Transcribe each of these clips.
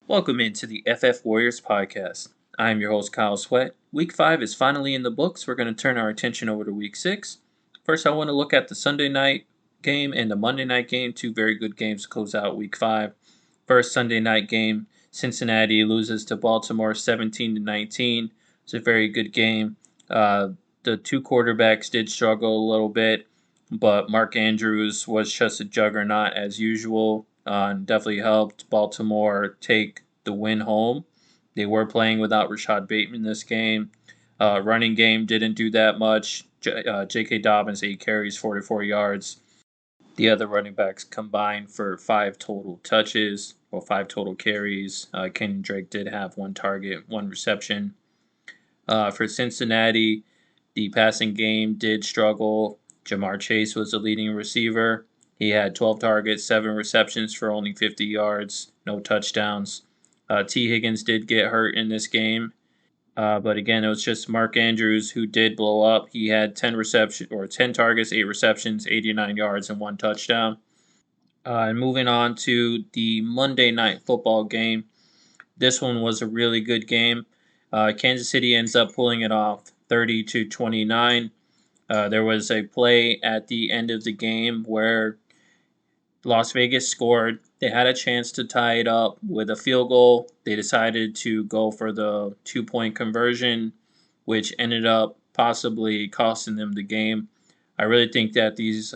Welcome into the FF Warriors podcast. I am your host, Kyle Sweat. Week 5 is finally in the books. We're going to turn our attention over to Week 6. First, I want to look at the Sunday night game and the Monday night game, two very good games to close out Week 5. First Sunday night game, Cincinnati loses to Baltimore 17-19. It's a very good game. The two quarterbacks did struggle a little bit, but Mark Andrews was just a juggernaut as usual. And definitely helped Baltimore take the win home. They were playing without Rashad Bateman this game. Running game didn't do that much. J.K. Dobbins, 8 carries, 44 yards. The other running backs combined for 5 total touches, or 5 total carries. Kenyon Drake did have 1 target, 1 reception. For Cincinnati, the passing game did struggle. Jamar Chase was the leading receiver. He had 12 targets, 7 receptions for only 50 yards, no touchdowns. T. Higgins did get hurt in this game. But again, it was just Mark Andrews who did blow up. He had 10 targets, 8 receptions, 89 yards, and 1 touchdown. And moving on to the Monday night football game. This one was a really good game. Kansas City ends up pulling it off 30-29. There was a play at the end of the game where Las Vegas scored. They had a chance to tie it up with a field goal. They decided to go for the 2-point conversion, which ended up possibly costing them the game. I really think that these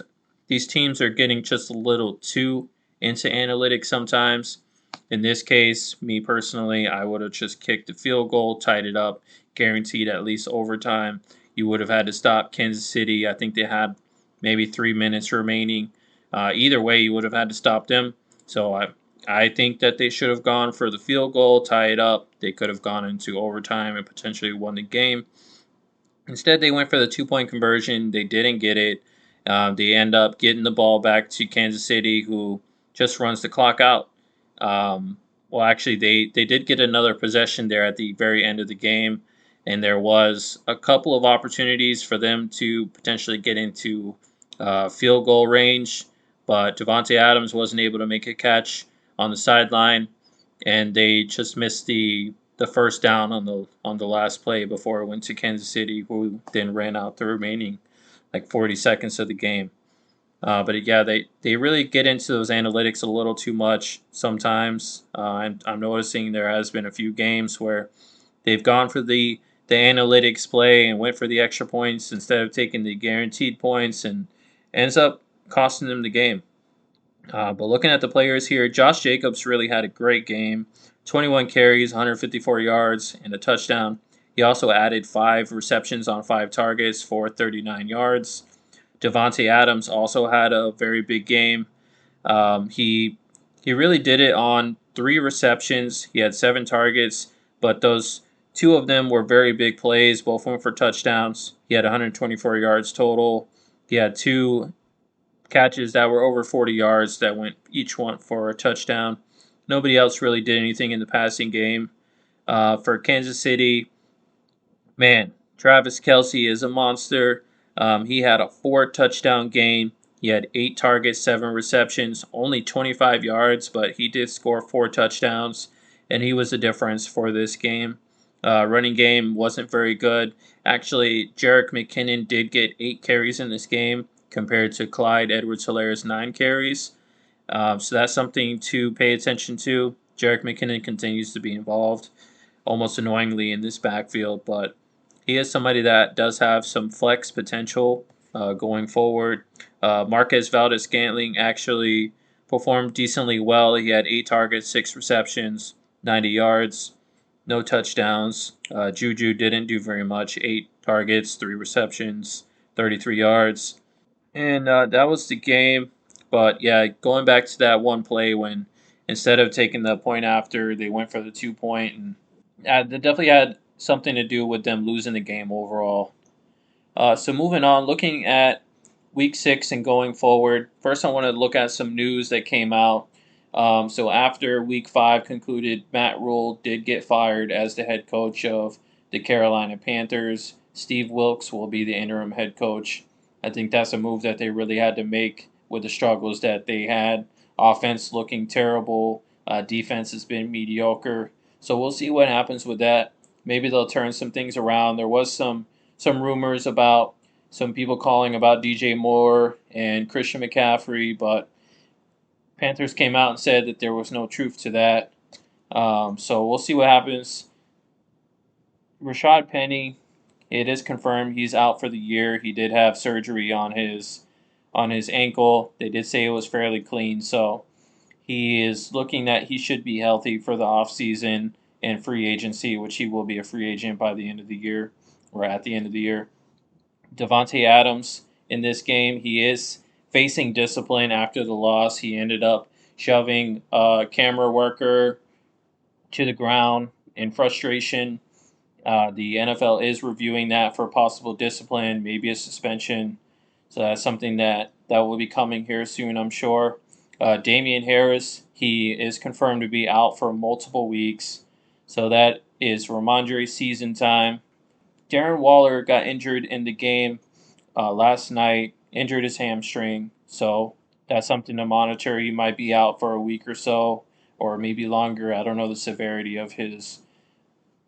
teams are getting just a little too into analytics sometimes. In this case, me personally, I would have just kicked the field goal, tied it up, guaranteed at least overtime. You would have had to stop Kansas City. I think they had maybe 3 minutes remaining. Either way, you would have had to stop them. So I think that they should have gone for the field goal, tie it up. They could have gone into overtime and potentially won the game. Instead, they went for the 2-point conversion. They didn't get it. They end up getting the ball back to Kansas City, who just runs the clock out. Well, actually, they did get another possession there at the very end of the game, and there was a couple of opportunities for them to potentially get into field goal range, but Devontae Adams wasn't able to make a catch on the sideline, and they just missed the first down on the last play before it went to Kansas City, who then ran out the remaining like 40 seconds of the game. But yeah, they really get into those analytics a little too much sometimes. I'm noticing there has been a few games where they've gone for the analytics play and went for the extra points instead of taking the guaranteed points, and ends up costing them the game. But looking at the players here, Josh Jacobs really had a great game. 21 carries, 154 yards, and a touchdown. He also added 5 receptions on 5 targets for 39 yards. Devontae Adams also had a very big game. He really did it on 3 receptions. He had 7 targets, but those 2 of them were very big plays, both of them for touchdowns. He had 124 yards total. He had 2 catches that were over 40 yards that went each one for a touchdown. Nobody else really did anything in the passing game. For Kansas City, man, Travis Kelce is a monster. He had a 4 touchdown game. He had 8 targets, 7 receptions, only 25 yards, but he did score 4 touchdowns, and he was the difference for this game. Running game wasn't very good. Actually, Jerick McKinnon did get 8 carries in this game compared to Clyde Edwards-Hilaire's 9 carries. So that's something to pay attention to. Jerick McKinnon continues to be involved, almost annoyingly, in this backfield, but he is somebody that does have some flex potential going forward. Marquez Valdes-Scantling actually performed decently well. He had 8 targets, 6 receptions, 90 yards, no touchdowns. Juju didn't do very much. 8 targets, 3 receptions, 33 yards. And that was the game. But yeah, going back to that one play when instead of taking the point after, they went for the 2-point, and that definitely had something to do with them losing the game overall. So moving on, looking at Week 6 and going forward, first I want to look at some news that came out. So after Week 5 concluded, Matt Rule did get fired as the head coach of the Carolina Panthers. Steve Wilks will be the interim head coach. I think that's a move that they really had to make with the struggles that they had. Offense looking terrible. Defense has been mediocre. So we'll see what happens with that. Maybe they'll turn some things around. There was some rumors about some people calling about DJ Moore and Christian McCaffrey, but Panthers came out and said that there was no truth to that. So we'll see what happens. Rashad Penny, it is confirmed he's out for the year. He did have surgery on his ankle. They did say it was fairly clean, so he is looking that he should be healthy for the offseason and free agency, which he will be a free agent by the end of the year or at the end of the year. Devontae Adams in this game, he is facing discipline after the loss. He ended up shoving a camera worker to the ground in frustration. The NFL is reviewing that for possible discipline, maybe a suspension. So that's something that will be coming here soon, I'm sure. Damian Harris, he is confirmed to be out for multiple weeks. So that is Ramondre season time. Darren Waller got injured in the game last night, injured his hamstring. So that's something to monitor. He might be out for a week or so, or maybe longer. I don't know the severity of his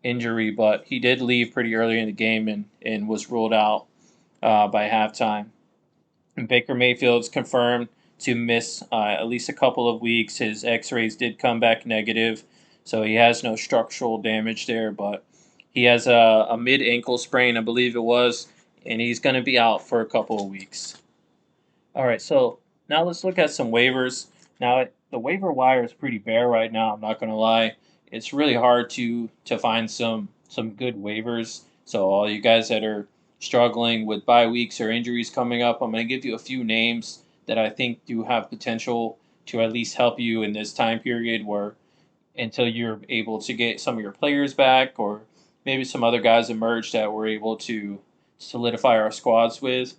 injury, but he did leave pretty early in the game and was ruled out by halftime. And Baker Mayfield's confirmed to miss at least a couple of weeks. His x-rays did come back negative, so he has no structural damage there, but he has a mid-ankle sprain, I believe it was, and he's going to be out for a couple of weeks. All right, so now let's look at some waivers. Now, the waiver wire is pretty bare right now, I'm not going to lie. It's really hard to find some good waivers. So all you guys that are struggling with bye weeks or injuries coming up, I'm going to give you a few names that I think do have potential to at least help you in this time period where until you're able to get some of your players back or maybe some other guys emerge that we're able to solidify our squads with.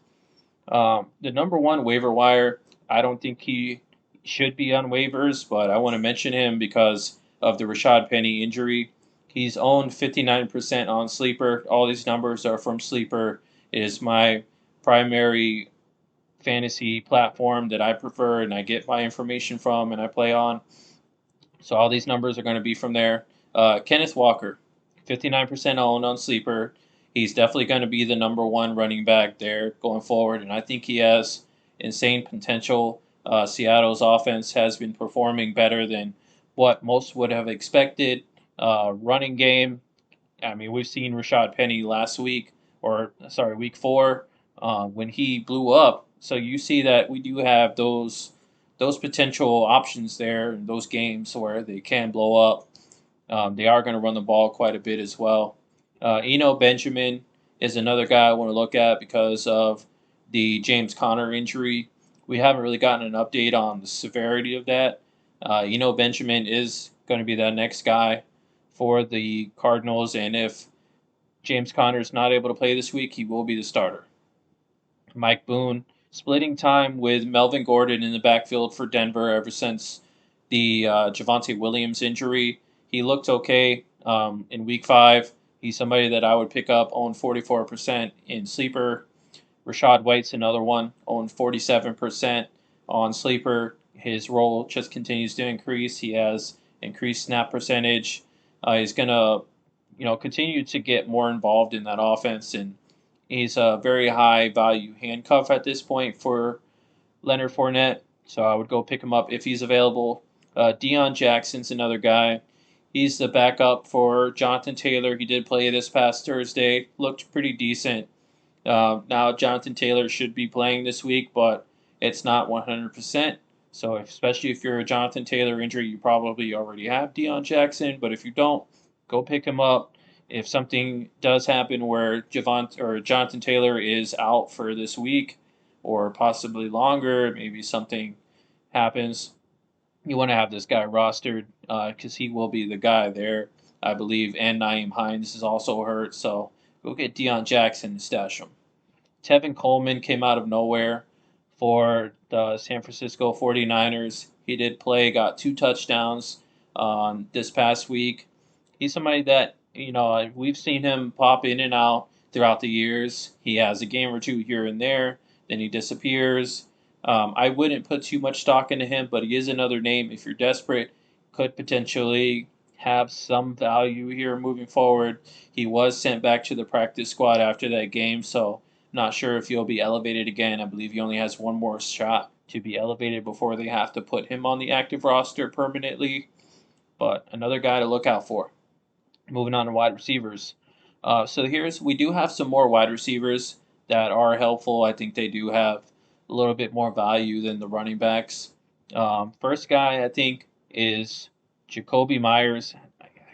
The number one waiver wire, I don't think he should be on waivers, but I want to mention him because of the Rashad Penny injury. He's owned 59% on Sleeper. All these numbers are from Sleeper. It is my primary fantasy platform that I prefer and I get my information from and I play on. So all these numbers are going to be from there. Kenneth Walker, 59% owned on Sleeper. He's definitely going to be the number one running back there going forward, and I think he has insane potential. Seattle's offense has been performing better than what most would have expected. Running game, I mean, we've seen Rashad Penny week 4, when he blew up. So you see that we do have those potential options there in those games where they can blow up. They are going to run the ball quite a bit as well. Eno Benjamin is another guy I want to look at because of the James Conner injury. We haven't really gotten an update on the severity of that. Eno Benjamin is going to be that next guy for the Cardinals, and if James Conner is not able to play this week, he will be the starter. Mike Boone splitting time with Melvin Gordon in the backfield for Denver ever since the Javonte Williams injury. He looked okay in week 5. He's somebody that I would pick up, own 44% in Sleeper. Rashad White's another one, own 47% on Sleeper. His role just continues to increase. He has increased snap percentage. He's going to continue to get more involved in that offense, and he's a very high value handcuff at this point for Leonard Fournette, so I would go pick him up if he's available. Deion Jackson's another guy. He's the backup for Jonathan Taylor. He did play this past Thursday, looked pretty decent. Now Jonathan Taylor should be playing this week, but it's not 100%. So especially if you're a Jonathan Taylor injury, you probably already have Deion Jackson, but if you don't, go pick him up. If something does happen where Jonathan Taylor is out for this week or possibly longer, maybe something happens, you want to have this guy rostered because he will be the guy there, I believe. And Nyheim Hines is also hurt, so go get Deion Jackson and stash him. Tevin Coleman came out of nowhere for the San Francisco 49ers. He did play, got 2 touchdowns this past week. He's somebody that, we've seen him pop in and out throughout the years. He has a game or two here and there, then he disappears. I wouldn't put too much stock into him, but he is another name. If you're desperate, could potentially have some value here moving forward. He was sent back to the practice squad after that game, so not sure if he'll be elevated again. I believe he only has one more shot to be elevated before they have to put him on the active roster permanently. But another guy to look out for. Moving on to wide receivers. So we do have some more wide receivers that are helpful. I think they do have a little bit more value than the running backs. First guy I think is Jacoby Myers.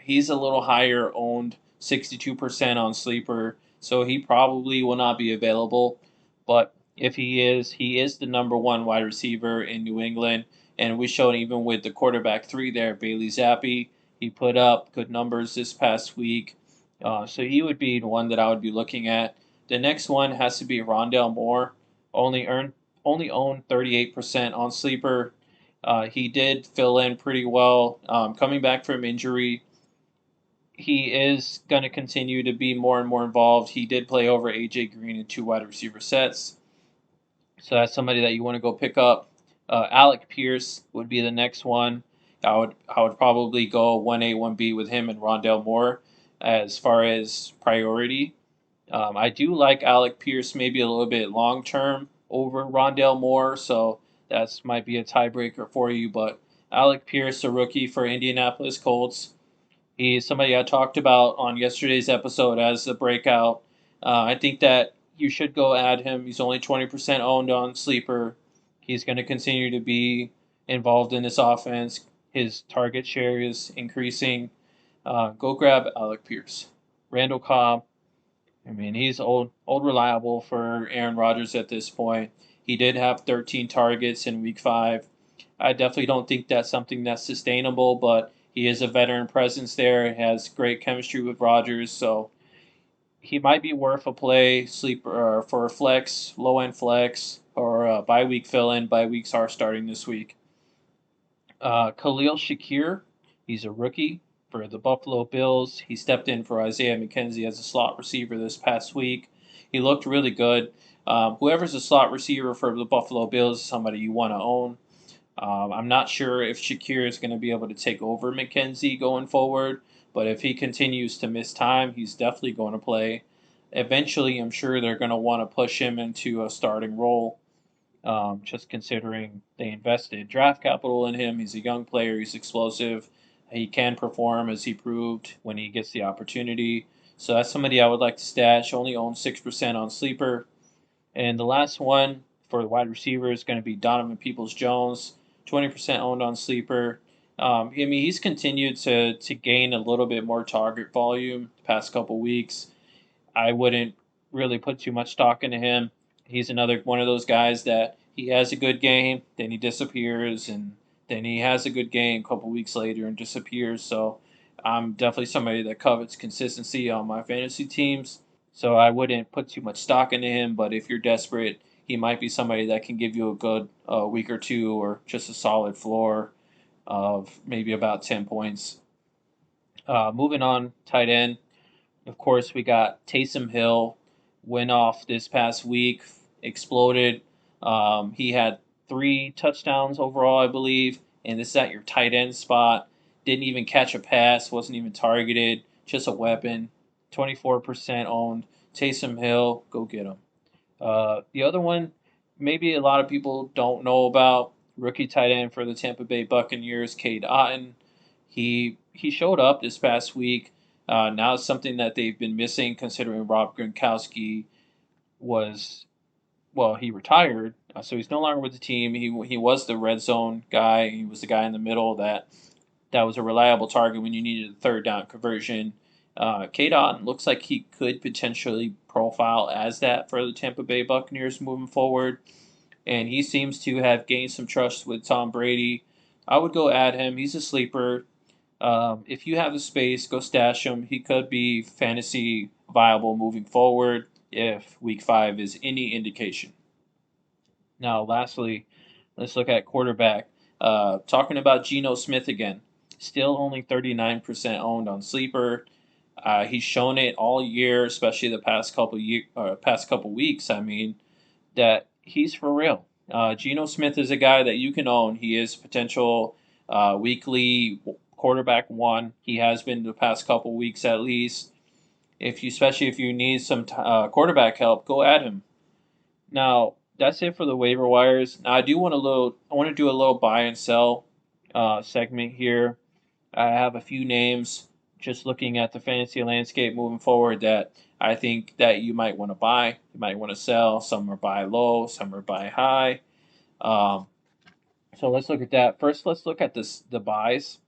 He's a little higher owned, 62% on sleeper, so he probably will not be available. But if he is the number one wide receiver in New England, and we showed even with the quarterback three there, Bailey Zappi. He put up good numbers this past week. So he would be the one that I would be looking at. The next one has to be Rondell Moore. Only owned 38% on sleeper. He did fill in pretty well. Coming back from injury, he is going to continue to be more and more involved. He did play over AJ Green in two wide receiver sets. So that's somebody that you want to go pick up. Alec Pierce would be the next one. I would probably go 1A 1B with him and Rondell Moore as far as priority. I do like Alec Pierce maybe a little bit long term over Rondell Moore, so that's might be a tiebreaker for you. But Alec Pierce, a rookie for Indianapolis Colts, he's somebody I talked about on yesterday's episode as a breakout. I think that you should go add him. He's only 20% owned on sleeper. He's going to continue to be involved in this offense. His target share is increasing. Go grab Alec Pierce. Randall Cobb. I mean, he's old reliable for Aaron Rodgers at this point. He did have 13 targets in Week 5. I definitely don't think that's something that's sustainable, but he is a veteran presence there. Has great chemistry with Rodgers, so he might be worth a play sleeper for a flex, low end flex, or a bye week fill in. Bye weeks are starting this week. Khalil Shakir, he's a rookie for the Buffalo Bills. He stepped in for Isaiah McKenzie as a slot receiver this past week. He looked really good. Whoever's a slot receiver for the Buffalo Bills is somebody you want to own. I'm not sure if Shakir is going to be able to take over McKenzie going forward, but if he continues to miss time, he's definitely going to play. Eventually, I'm sure they're going to want to push him into a starting role, just considering they invested draft capital in him. He's a young player, he's explosive, he can perform as he proved when he gets the opportunity. So that's somebody I would like to stash. Only owns 6% on sleeper. And the last one for the wide receiver is going to be Donovan Peoples-Jones, 20% owned on sleeper. I mean, he's continued to gain a little bit more target volume the past couple weeks. I wouldn't really put too much stock into him. He's another one of those guys that he has a good game, then he disappears, and then he has a good game a couple weeks later and disappears. So I'm definitely somebody that covets consistency on my fantasy teams. So I wouldn't put too much stock into him, but if you're desperate, he might be somebody that can give you a good week or two or just a solid floor of maybe about 10 points. Moving on, tight end. Of course, we got Taysom Hill, went off this past week, exploded. He had 3 touchdowns overall, I believe, and this is at your tight end spot. Didn't even catch a pass, wasn't even targeted, just a weapon. 24% owned. Taysom Hill, go get him. The other one, maybe a lot of people don't know about, rookie tight end for the Tampa Bay Buccaneers, Cade Otton. He showed up this past week. Now it's something that they've been missing, considering Rob Gronkowski was, well, he retired, so he's no longer with the team. He was the red zone guy. He was the guy in the middle that was a reliable target when you needed a third down conversion. Cade Otton looks like he could potentially profile as that for the Tampa Bay Buccaneers moving forward, and he seems to have gained some trust with Tom Brady. I would go add him. He's a sleeper. If you have the space, go stash him. He could be fantasy viable moving forward if Week 5 is any indication. Now, lastly, let's look at quarterback. Talking about Geno Smith again. Still only 39% owned on sleeper. He's shown it all year, especially the past couple weeks. I mean, that he's for real. Geno Smith is a guy that you can own. He is potential weekly quarterback one. He has been the past couple weeks at least. Especially if you need some quarterback help, go at him. Now that's it for the waiver wires. Now I want to do a little buy and sell segment here. I have a few names just looking at the fantasy landscape moving forward that I think that you might want to buy, you might want to sell. Some are buy low, some are buy high. Um, so let's look at that. First, let's look at the buys.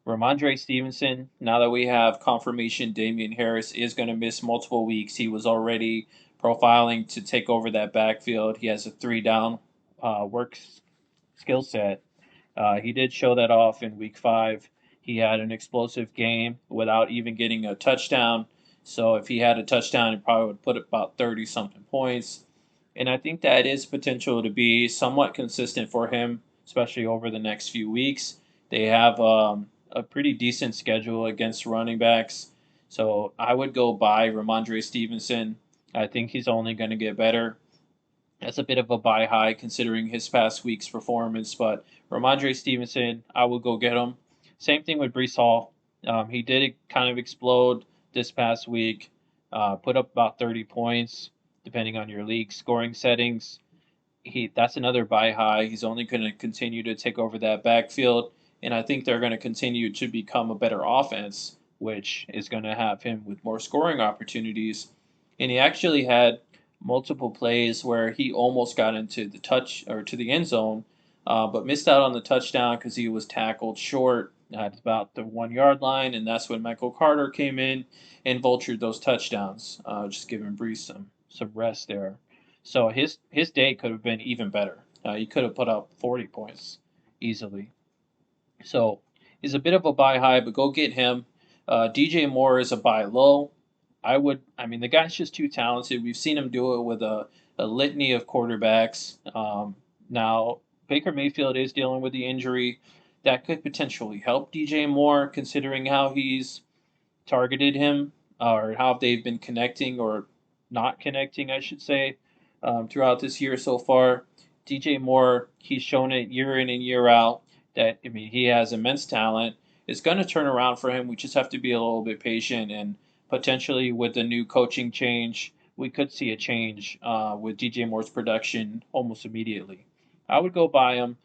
Ramondre Stevenson, now that we have confirmation Damian Harris is going to miss multiple weeks, he was already profiling to take over that backfield. He has a 3 down work skill set. He did show that off in week 5. He had an explosive game without even getting a touchdown. So if he had a touchdown, he probably would put about 30 something points. And I think that is potential to be somewhat consistent for him, especially over the next few weeks. They have a pretty decent schedule against running backs. So I would go buy Ramondre Stevenson. I think he's only going to get better. That's a bit of a buy high considering his past week's performance, but Ramondre Stevenson, I will go get him. Same thing with Brees Hall. He did kind of explode this past week, put up about 30 points, depending on your league scoring settings. That's another buy high. He's only going to continue to take over that backfield, and I think they're going to continue to become a better offense, which is going to have him with more scoring opportunities. And he actually had multiple plays where he almost got into the touch or to the end zone, but missed out on the touchdown because he was tackled short at about the 1 yard line, and that's when Michael Carter came in and vultured those touchdowns, just giving Brees some rest there. So his day could have been even better. He could have put up 40 points easily. So he's a bit of a buy high, but go get him. DJ Moore is a buy low. I mean, the guy's just too talented. We've seen him do it with a litany of quarterbacks. Now, Baker Mayfield is dealing with the injury. That could potentially help DJ Moore, considering how he's targeted him or how they've been connecting or not connecting, I should say, throughout this year so far. DJ Moore, he's shown it year in and year out that, I mean, he has immense talent. It's going to turn around for him. We just have to be a little bit patient, and potentially with the new coaching change, we could see a change with DJ Moore's production almost immediately. I would go buy him.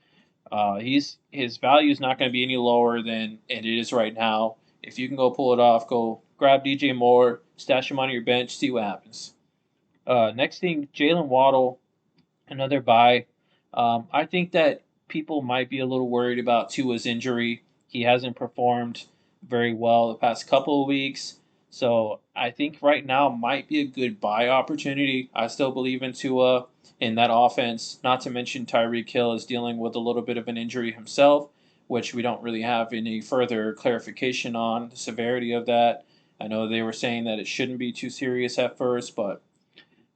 His value is not going to be any lower than it is right now. If you can go pull it off, go grab DJ Moore, stash him on your bench, see what happens. Next thing, Jalen Waddle, another buy. I think that people might be a little worried about Tua's injury. He hasn't performed very well the past couple of weeks. So I think right now might be a good buy opportunity. I still believe in Tua in that offense. Not to mention Tyreek Hill is dealing with a little bit of an injury himself, which we don't really have any further clarification on the severity of that. I know they were saying that it shouldn't be too serious at first, but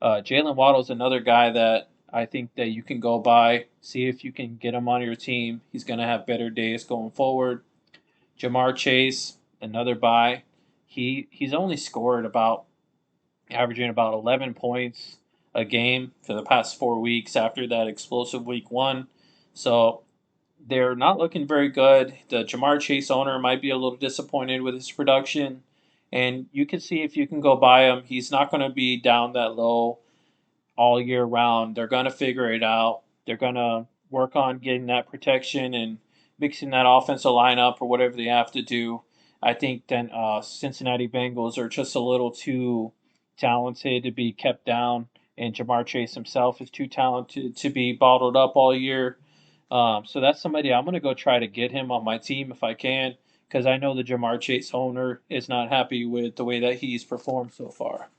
Jalen Waddle's another guy that I think that you can go by, see if you can get him on your team. He's going to have better days going forward. Jamar Chase, another buy. He's only scored about averaging about 11 points a game for the past 4 weeks after that explosive week 1. So they're not looking very good. The Jamar Chase owner might be a little disappointed with his production, and you can see if you can go buy him. He's not going to be down that low all year round. They're going to figure it out. They're going to work on getting that protection and mixing that offensive lineup or whatever they have to do. I think then Cincinnati Bengals are just a little too talented to be kept down, and Jamar Chase himself is too talented to be bottled up all year. So that's somebody I'm going to go try to get him on my team if I can, because I know the Jamar Chase owner is not happy with the way that he's performed so far.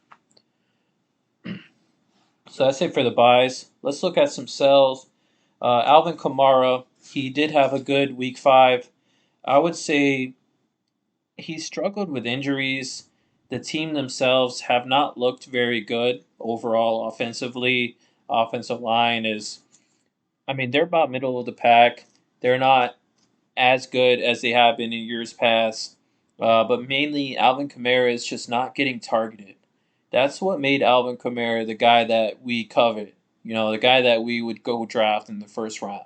So that's it for the buys. Let's look at some sells. Alvin Kamara, he did have a good week 5. I would say he struggled with injuries. The team themselves have not looked very good overall offensively. Offensive line is, I mean, they're about middle of the pack. They're not as good as they have been in years past. But mainly, Alvin Kamara is just not getting targeted. That's what made Alvin Kamara the guy that we covet. The guy that we would go draft in the first round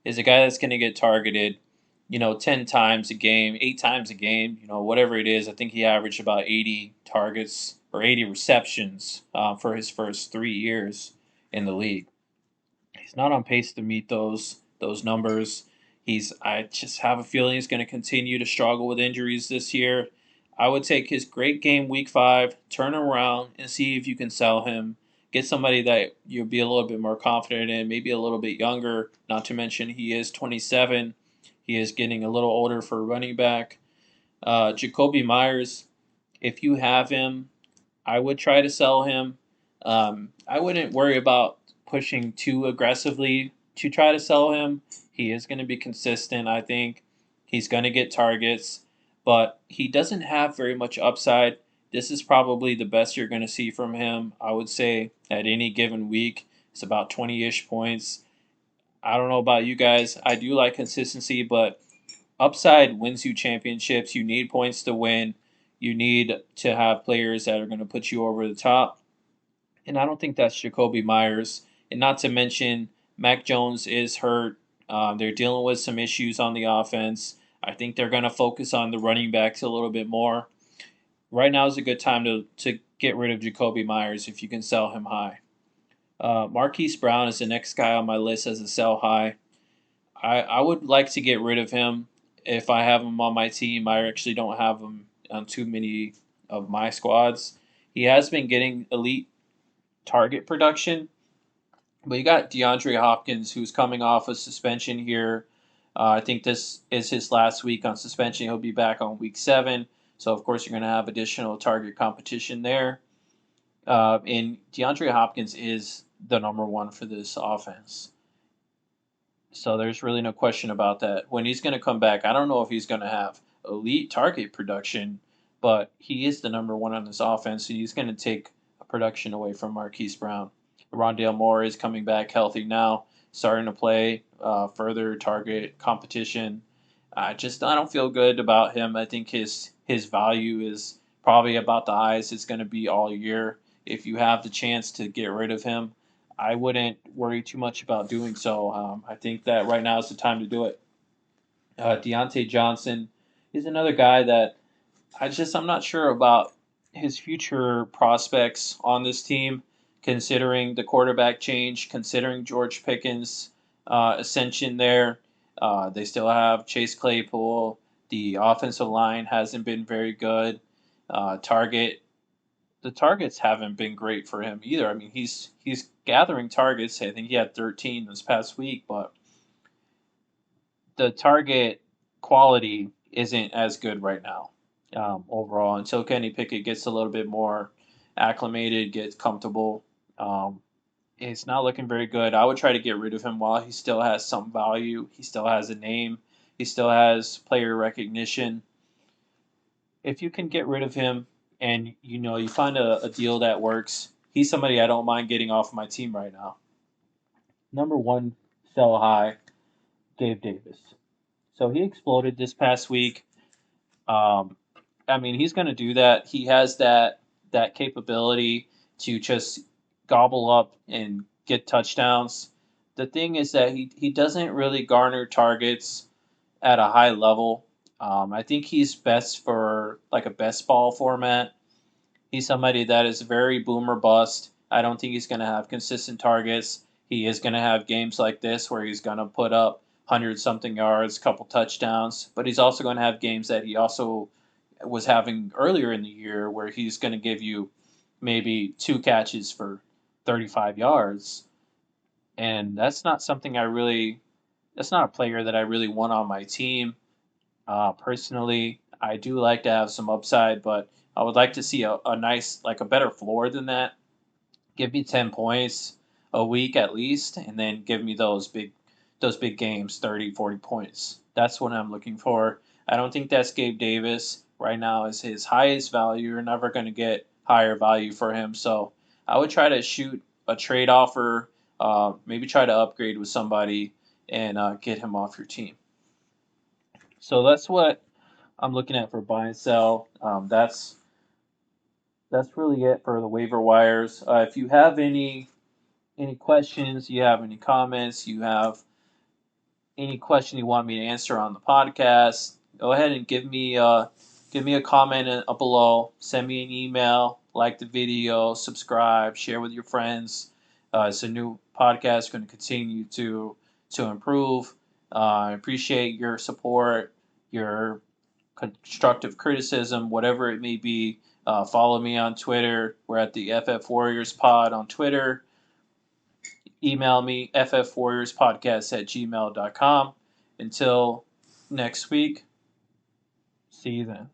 is a guy that's going to get targeted. 10 times a game, 8 times a game, whatever it is. I think he averaged about 80 targets or 80 receptions for his first 3 years in the league. He's not on pace to meet those numbers. I just have a feeling he's going to continue to struggle with injuries this year. I would take his great game week 5, turn him around, and see if you can sell him. Get somebody that you'll be a little bit more confident in, maybe a little bit younger. Not to mention he is 27. He is getting a little older for a running back. Jacoby Myers, if you have him, I would try to sell him. I wouldn't worry about pushing too aggressively to try to sell him. He is going to be consistent, I think. He's going to get targets, but he doesn't have very much upside. This is probably the best you're going to see from him, I would say, at any given week. It's about 20 ish points. I don't know about you guys. I do like consistency, but upside wins you championships. You need points to win. You need to have players that are going to put you over the top. And I don't think that's Jacoby Myers. And not to mention, Mac Jones is hurt. They're dealing with some issues on the offense. I think they're going to focus on the running backs a little bit more. Right now is a good time to get rid of Jacoby Myers if you can sell him high. Marquise Brown is the next guy on my list as a sell high. I would like to get rid of him if I have him on my team. I actually don't have him on too many of my squads. He has been getting elite target production, but you got DeAndre Hopkins, who's coming off a suspension here. I think this is his last week on suspension. He'll be back on week 7. So, of course, you're going to have additional target competition there. And DeAndre Hopkins is the number one for this offense. So there's really no question about that. When he's going to come back, I don't know if he's going to have elite target production, but he is the number one on this offense, and he's going to take production away from Marquise Brown. Rondale Moore is coming back healthy now, starting to play further target competition. I don't feel good about him. I think his value is probably about the highest it's going to be all year. If you have the chance to get rid of him, I wouldn't worry too much about doing so. I think that right now is the time to do it. Deontay Johnson is another guy that I'm not sure about his future prospects on this team, considering the quarterback change, considering George Pickens' ascension there. They still have Chase Claypool. The offensive line hasn't been very good. Target the targets haven't been great for him either. I mean, he's gathering targets. I think he had 13 this past week, but the target quality isn't as good right now overall until Kenny Pickett gets a little bit more acclimated, gets comfortable. Um, it's not looking very good. I would try to get rid of him while he still has some value. He still has a name. He still has player recognition. If you can get rid of him and you find a deal that works, he's somebody I don't mind getting off my team right now. Number one, sell high, Gabe Davis. So he exploded this past week. Um, I mean, he's going to do that. He has that capability to just gobble up and get touchdowns. The thing is that he doesn't really garner targets at a high level. I think he's best for like a best ball format. He's somebody that is very boomer bust. I don't think he's going to have consistent targets. He is going to have games like this where he's going to put up 100 something yards, couple touchdowns, but he's also going to have games that he also was having earlier in the year where he's going to give you maybe 2 catches for 35 yards. And that's not a player that I really want on my team. Personally, I do like to have some upside, but I would like to see a nice, like a better floor than that. Give me 10 points a week at least, and then give me those big games, 30, 40 points. That's what I'm looking for. I don't think that's Gabe Davis right now is his highest value. You're never going to get higher value for him. So I would try to shoot a trade offer, maybe try to upgrade with somebody and get him off your team. So that's what I'm looking at for buy and sell. That's really it for the waiver wires. If you have any questions, you have any comments, you have any question you want me to answer on the podcast, go ahead and give me a comment up below. Send me an email, like the video, subscribe, share with your friends. It's a new podcast, going to continue to improve. I appreciate your support, your constructive criticism, whatever it may be. Follow me on Twitter. We're at the FF Warriors Pod on Twitter. Email me, ffwarriorspodcast@gmail.com. Until next week, see you then.